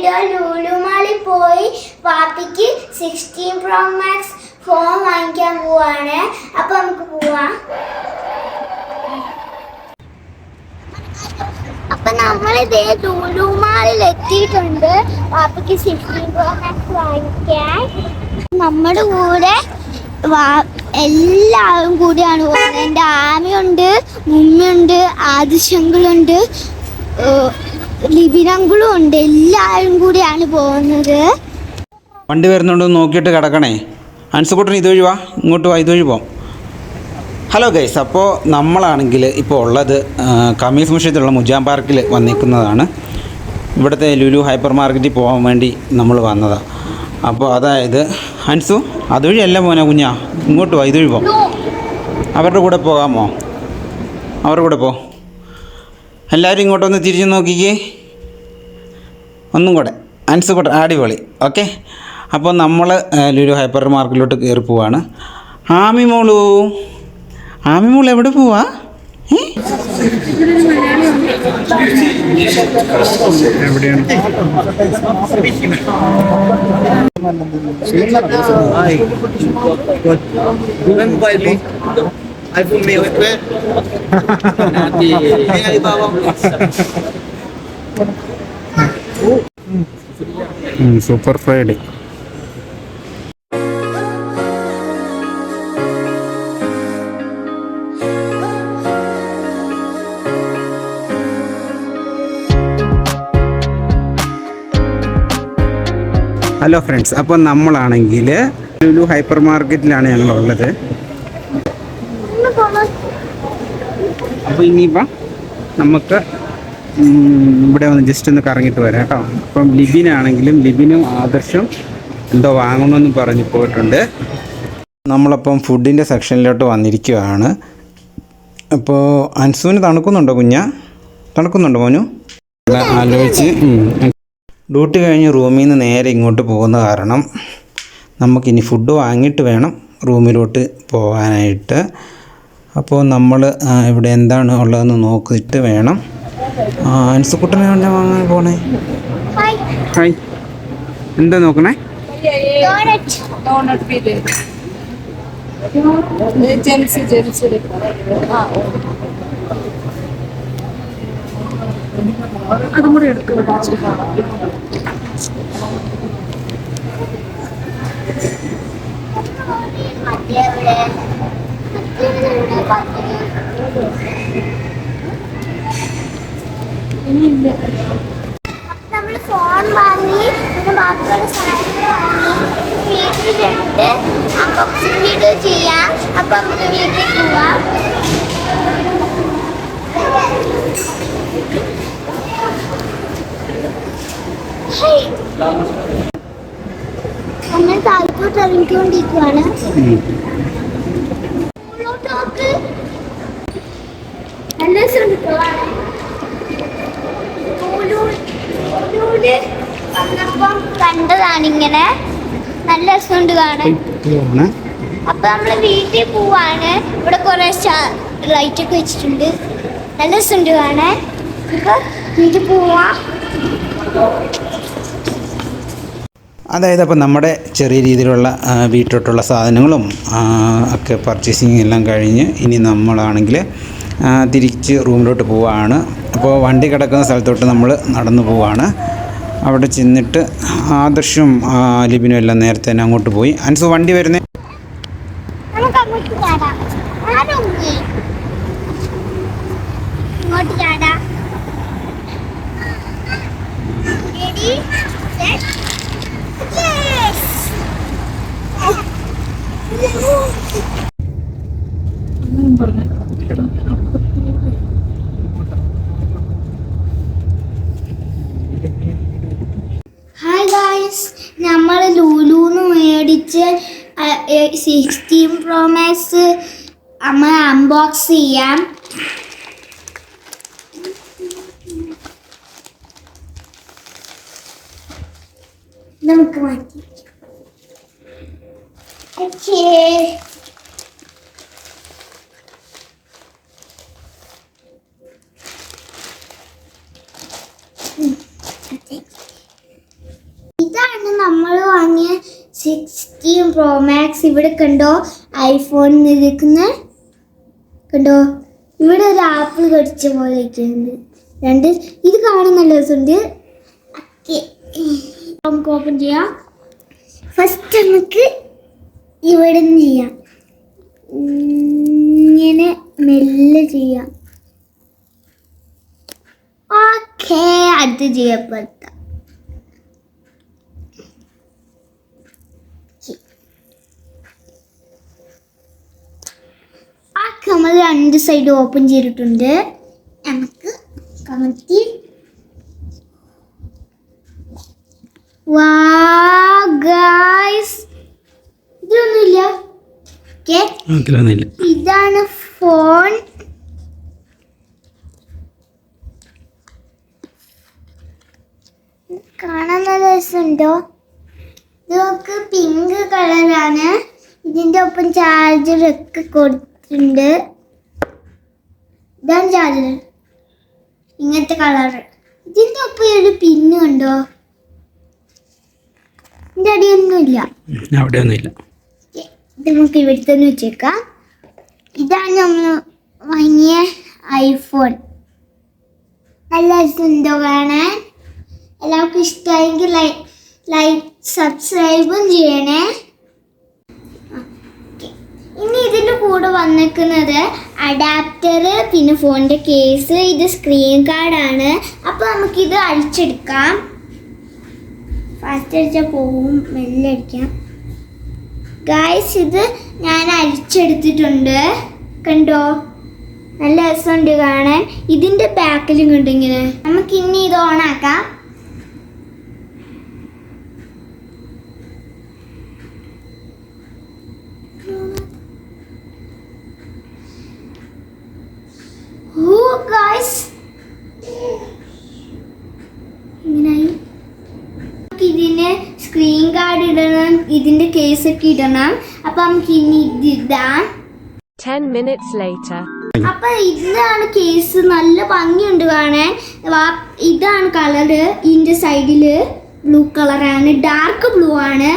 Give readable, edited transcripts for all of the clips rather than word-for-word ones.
Video Lulu മാളിൽ പോയി പാപ്പിക്ക് 16 Pro Max phone വാങ്ങിക്കാൻ പോവാണ്. അപ്പൊ നമുക്ക് പോവാം. അപ്പൊ നമ്മളിതേ ലുലു മാളിൽ എത്തിയിട്ടുണ്ട് പാപ്പിക്ക് 16 Pro Max വാങ്ങിക്കാൻ. നമ്മുടെ കൂടെ എല്ലാവരും കൂടിയാണ് പോകുന്നത്. എൻ്റെ ആമയുണ്ട്, മുമ്മയുണ്ട്, ആദിശങ്കളുണ്ട്, ലിബിനങ്കളും ഉണ്ട്. എല്ലാവരും കൂടിയാണ് പോകുന്നത്. വണ്ടി വരുന്നുണ്ടോ നോക്കിയിട്ട് കിടക്കണേ. അൻസുകുട്ടൻ ഇതുവഴി വാ, ഇങ്ങോട്ട് വാ, ഇതുവഴി പോകാം. ഹലോ ഗൈസ്, അപ്പോൾ നമ്മളാണെങ്കിൽ ഇപ്പോൾ ഉള്ളത് കമീസ് മുഷ്യത്തുള്ള മുജാം പാർക്കിൽ വന്നിരിക്കുന്നതാണ്. ഇവിടുത്തെ ലുലു ഹൈപ്പർ മാർക്കറ്റിൽ പോകാൻ വേണ്ടി നമ്മൾ വന്നതാണ്. അപ്പോൾ അതായത് അൻസു അതുവഴിയല്ല മോനെ കുഞ്ഞാ, ഇങ്ങോട്ട് വാ, ഇതുവഴി പോകാം. അവരുടെ കൂടെ പോകാമോ? അവരുടെ കൂടെ പോ. എല്ലാവരും ഇങ്ങോട്ടൊന്ന് തിരിഞ്ഞ് നോക്കിക്കേ. ഒന്നും കൂടെ അൻസു കൂടെ അടിപൊളി. ഓക്കെ, അപ്പോൾ നമ്മൾ ലുലു ഹൈപ്പർ മാർക്കറ്റിലോട്ട് കയറി പോവാണ്. ആമിമോളു എവിടെ പോവാ? എവിടെയാണ്? Super Friday. ഹലോ ഫ്രണ്ട്സ്, അപ്പോൾ നമ്മളാണെങ്കിൽ ലുലു ഹൈപ്പർ മാർക്കറ്റിലാണ് ഞങ്ങളുള്ളത്. അപ്പോൾ ഇനിയിപ്പം നമുക്ക് ഇവിടെ ഒന്ന് ജസ്റ്റ് ഒന്ന് കറങ്ങിയിട്ട് വരാം കേട്ടോ. അപ്പം ലിബിനും ആദർശം എന്തോ വാങ്ങണമെന്ന് പറഞ്ഞ് പോയിട്ടുണ്ട്. നമ്മളപ്പം ഫുഡിൻ്റെ സെക്ഷനിലോട്ട് വന്നിരിക്കുകയാണ്. അപ്പോൾ അൻസുവിന് തണുക്കുന്നുണ്ടോ കുഞ്ഞാ? തണുക്കുന്നുണ്ടോ മോനു? ആലോചിച്ച് ഡ്യൂട്ടി കഴിഞ്ഞ് റൂമിൽ നിന്ന് നേരെ ഇങ്ങോട്ട് പോകുന്ന കാരണം നമുക്കിനി ഫുഡ് വാങ്ങിയിട്ട് വേണം റൂമിലോട്ട് പോകാനായിട്ട്. അപ്പോൾ നമ്മൾ ഇവിടെ എന്താണ് ഉള്ളതെന്ന് നോക്കിയിട്ട് വേണം. അൻസുക്കുട്ടനെ വേണ്ട വാങ്ങാൻ പോണേ. ഹായ്, എന്താ നോക്കണേ? അതും കൂടെ എടുക്കും. നമ്മൾ ഫോൺ വാങ്ങി പിന്നെ ബാക്കിയുള്ള സാധനങ്ങൾ വാങ്ങി വീട്ടിലുണ്ട്. അൺബോക്സിംഗ് വീഡിയോ ചെയ്യാം. അപ്പം നമുക്ക് വീട്ടിൽ പോവാം. നമ്മൾ താഴത്തോട്ട് ഇറങ്ങിക്കൊണ്ടിരിക്കുകയാണ്. നല്ല വന്നപ്പം കണ്ടതാണ് ഇങ്ങനെ. നല്ല രസമുണ്ട് കാണാൻ. അപ്പൊ നമ്മള് വീട്ടിൽ പോവാണ്. ഇവിടെ കുറെ ലൈറ്റ് ഒക്കെ വെച്ചിട്ടുണ്ട്. നല്ല രസമുണ്ട് കാണാൻ. ഇപ്പൊ വീട്ടിൽ പോവാ. അതായത് അപ്പോൾ നമ്മുടെ ചെറിയ രീതിയിലുള്ള വീട്ടിലോട്ടുള്ള സാധനങ്ങളും ഒക്കെ പർച്ചേസിങ് എല്ലാം കഴിഞ്ഞ് ഇനി നമ്മളാണെങ്കിൽ തിരിച്ച് റൂമിലോട്ട് പോവുകയാണ്. അപ്പോൾ വണ്ടി കിടക്കുന്ന സ്ഥലത്തോട്ട് നമ്മൾ നടന്നു പോവുകയാണ്. അവിടെ ചെന്നിട്ട് ആദർശും ലിബിനും എല്ലാം നേരത്തെ തന്നെ അങ്ങോട്ട് പോയി. അൻസു വണ്ടി വരുന്നേ. ഹായ് ഗായ്സ്, നമ്മൾ ലുലുന്ന് മേടിച്ച് 16 Pro Max നമ്മൾ അൺബോക്സ് ചെയ്യാം. നമുക്ക് മാറ്റി. നമ്മൾ വാങ്ങിയ 16 Pro Max. ഇവിടെ കണ്ടോ ഐഫോൺ നിൽക്കുന്നത് കണ്ടോ? ഇവിടെ ഒരു ആപ്പിൾ കടിച്ച പോലെ ഇരിക്കുന്നുണ്ട്. രണ്ട് ഇത് കാണാൻ നല്ല രസമുണ്ട്. നമുക്ക് ഓപ്പൺ ചെയ്യാം. ഫസ്റ്റ് നമുക്ക് ഇവിടെ നിന്ന് ചെയ്യാം. ഇങ്ങനെ മെല്ലെ ചെയ്യാം. ഓക്കെ, അടുത്ത് ചെയ്യപ്പെടുത്താം. നമ്മൾ രണ്ട് സൈഡ് ഓപ്പൺ ചെയ്തിട്ടുണ്ട്. നമുക്ക് കമത്തി ഇതൊന്നുമില്ല. ഇതാണ് ഫോൺ. കാണാൻ നല്ല രസമുണ്ടോ? ഇതൊക്കെ പിങ്ക് കളറാണ്. ഇതിൻ്റെ ഒപ്പം ചാർജർ ഒക്കെ കൊടുത്തിട്ടുണ്ട്. ഇതാണ് ചാർജർ, ഇങ്ങനത്തെ കളർ. ഇതിൻ്റെ ഒപ്പം ഒരു പിന്ന് കണ്ടോ? ഇതിൻ്റെ അടിയൊന്നുമില്ല, അവിടെയൊന്നുമില്ല. ഇത് നമുക്ക് ഇവിടെ തന്നെ വെച്ചേക്കാം. ഇതാണ് നമ്മൾ വാങ്ങിയ ഐഫോൺ. നല്ല രസമുണ്ടോ കാണാൻ? എല്ലാവർക്കും ഇഷ്ടമായെങ്കിൽ ലൈക്ക് സബ്സ്ക്രൈബും ചെയ്യണേ. ഇനി ഇതിൻ്റെ കൂടെ വന്നിരിക്കുന്നത് അഡാപ്റ്റർ, പിന്നെ ഫോണിൻ്റെ കേസ്, ഇത് സ്ക്രീൻ കാർഡാണ്. അപ്പോൾ നമുക്കിത് അഴിച്ചെടുക്കാം. ഫാസ്റ്റ് അടിച്ചാൽ പോവും, മെല്ലെ അടിക്കാം. ഗായ്സ്, ഇത് ഞാൻ അഴിച്ചെടുത്തിട്ടുണ്ട്. കണ്ടോ? നല്ല രസമുണ്ട് കാണാൻ. ഇതിൻ്റെ ബാക്കിലും കണ്ടു ഇങ്ങനെ. നമുക്ക് ഇനി ഇത് ഓണാക്കാം. ഇതിന് സ്ക്രീൻ കാർഡ് ഇടണം, ഇതിന്റെ കേസ് ഒക്കെ ഇടണം. അപ്പൊ നമുക്ക് ഇനി ഇത് ഇടാം. 10 minutes later. അപ്പൊ ഇതാണ് കേസ്. നല്ല ഭംഗിയുണ്ട് കാണാൻ. ഇതാണ് കളറ്. ഇതിന്റെ സൈഡില് ബ്ലൂ കളറാണ്, ഡാർക്ക് ബ്ലൂ ആണ്.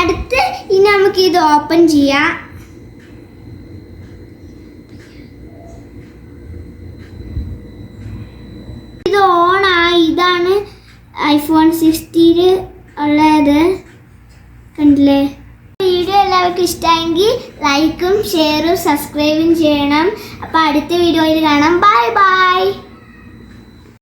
അടുത്ത് ഇനി നമുക്ക് ഇത് ഓപ്പൺ ചെയ്യാം. ഇത് ഓണായി. ഇതാണ് ഐഫോൺ 16 ഉള്ളത്. കണ്ടില്ലേ? വീഡിയോ എല്ലാവർക്കും ഇഷ്ടമായെങ്കിൽ ലൈക്കും ഷെയറും സബ്സ്ക്രൈബും ചെയ്യണം. അപ്പോൾ അടുത്ത വീഡിയോയിൽ കാണാം. Bye bye.